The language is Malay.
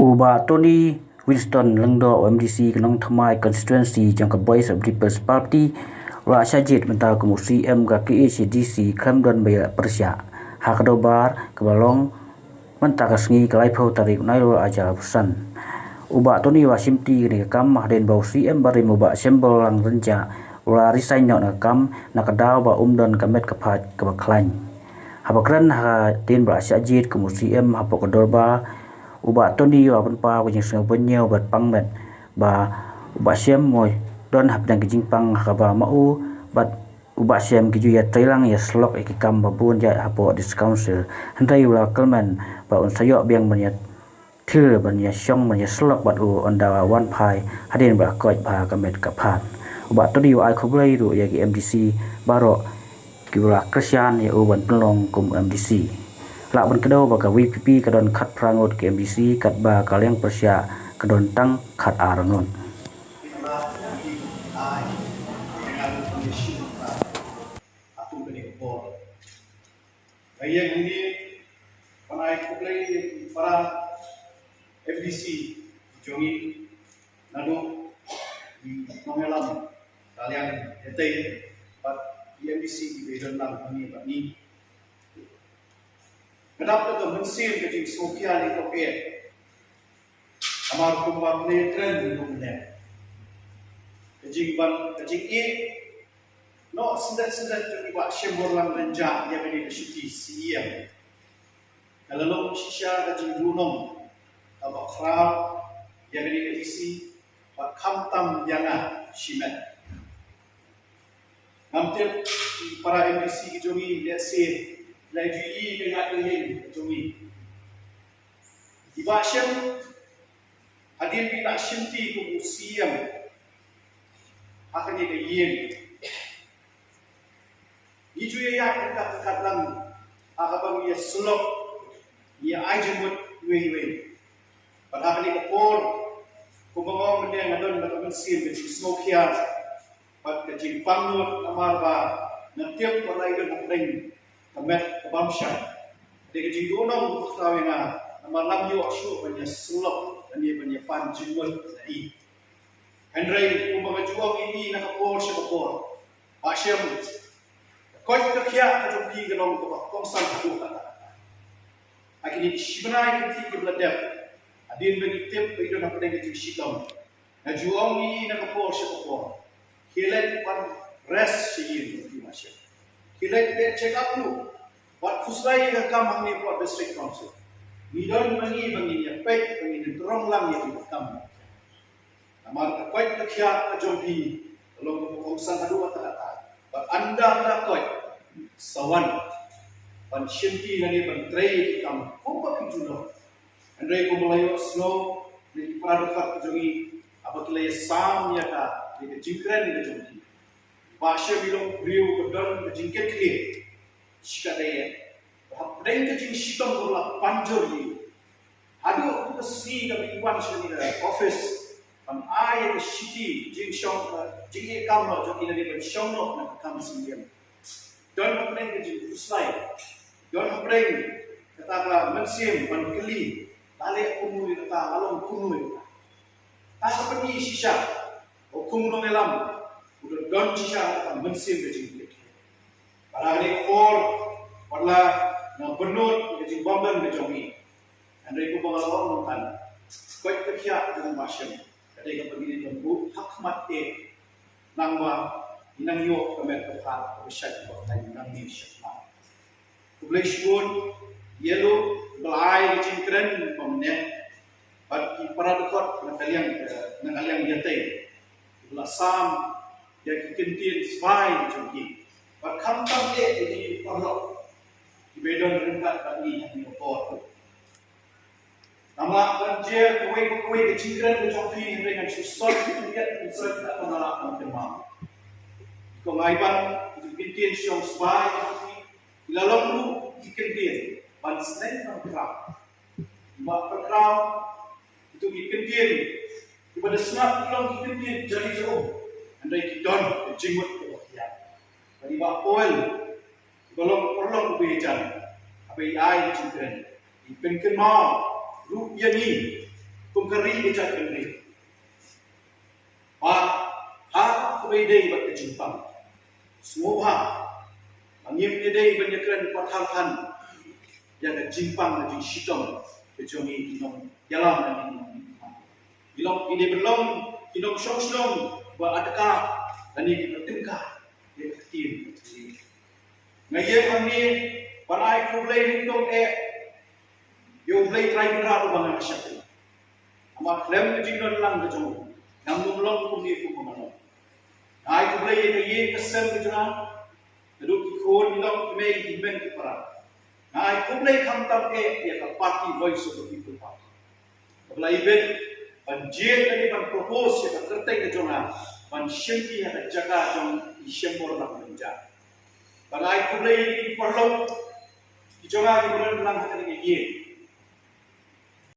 Uba Tony Winston Lengdo OMDC Kenong Thamai Constituency trong cái Voice of People's Party ra sajid mentau ke CM ke KACDC Kramdon Baya Persia Hakdobar kebalong mentau ke sengi ke laipau tarik nairo aja pesan Uba Tony Wasimti ni kam mahden bau CM bari muba sembol lang renja ura resign nak kam nakadau ba umdon kamet kepat ke baklain habakran ha tin bra sajid ke CM hapok kedorba Uba Tony wa penpa ko jing seng penyo bat pangmet ba uba siam moi don hap dang kijing pang ka ba mau bat uba siam kiju ya trailang ya slok ikam babun ja hapo dis council handai ula kelman ba un sayo biang banyat thil banya syong banya slok bat u onda wan phai hadin ba koi ba kamet kapan uba Tony wa ai khoblai ru ya ki MDC baro kiula Krisian ya uban pelong kum MDC lak ban kedau baka WPP kadon khat prangot ke MDC kat ba kaliang Persia kadon tang khat arangon Ayah ini panai kuplay para FDC jongi nado di mengelam kalian detai pat FDC di bedon lang ini pak ni kenapa tu mensir kecing Sofia ni topet amar kumar ni tren di dunia kecing e no sendat jadi buat syembol lang renjak dia beri kesyuti siam kalau lo shisha kecing gunung abak kram dia beri keisi buat kamtam jangan shimet hampir para MDC kejongi let's say lagi dengan ini cumi. Dibasyan hadir bila shinti ku usiam akan dia yen. Iju ya dekat lang akabang ia sulok ia ajemut we. Pada hari kapor kumangong mendeng adon bataman sim ke smokia pat ke jimpangut amarba natiap walai don apeng kamet kebamsyan. Dia kecil gunung kawina malam yo asyuk banyak sulap dan dia banyak panjungan tadi. Henry kumbaga juang ini nak kapor syakapor. Asyam kau kerja kecuali kalau kau kongsan satu kata. Akhirnya sebenarnya kita belajar. Adin menitip itu nak pada kecil sitam. Nak juang ini nak kapor syakapor. Hilang pan rest sih di masyarakat. Kita check up dulu. Buat kusrai ke kamang ni buat district council. Midon bangi ya pek bangi terong lang ya di kamang. Namar koi kerja jompi kalau kongsan adu kata. Buat anda nak koi sawan pan shinti ngani ban trei kam kompak juno. Andre ko melayu slow di pradekat jongi apabila sam ya ka di jingkren di jompi. Bahasa bilang beliau berdal berjingkit kiri, sekadar Deng kecing sitom berlah panjur ni. Aduh aku kesini kami iwan sini office. Am ayat city jing shong jing kamera jong ini dia shong no nak kam sini. Don hapeng kecing uslai. Don hapeng kata mensim pan keli. Tali kumui kata along kumui. Tak pergi sisa. Kumui melam. Udah don sisa kata mensim kecing. Pada hari or pada na benut kecing bamban kejongi. Andai ko pangalawang nontan. Koi kerja dengan masyam. Kadai ka pagini lembu hakmat nangwa inang yo kamet kepat bersyat bakal nang ni syakma. Kublai syun yelo belai kecing keren pemnet. Bagi para dekot nakaliang yatay. Belasam ya kikintin spai jongi. Berkantang di perlok. Di bedon rendah bagi yang dipotong. Nama banjir kue kecingkran kecoki dengan susah tidak bisa tidak menolak memang. Kongaiban itu pintin siang sebai lalu lu dikentin bansnen perkram. Mak perkram itu dikentin kepada senat pulang dikentin jadi jauh. Andai kidon jenggot kewakian. Bagi mak poel belum bejan, apa yang ai cintren, ikan kenal, rupiah ni, pengkari ejak kendri. Ha kubedei bat kejumpang. Semua angin edei banyakan pathalhan yang kejimpang dan jitong kejongi inong yalam dan inong ini belum inong syong buat adakah dan ini bertengkar dia ketim. Ngayon kami parai kulay nitong yung play try kira bang ang siya. Ama klem na jingnon lang kejong namun long kumi ko kumano. Ay kulay kaye kasem kejona duduk ikon nilong may himen kipara. Ay kulay kamtam ya ka party voice of the people party. Kulay ben panjir tadi pan propose ya ka kertay kejona pan syempi ya ka jaga jong isyembor lang menja. Parai kulay parlong kejona di bulan lang kani ye.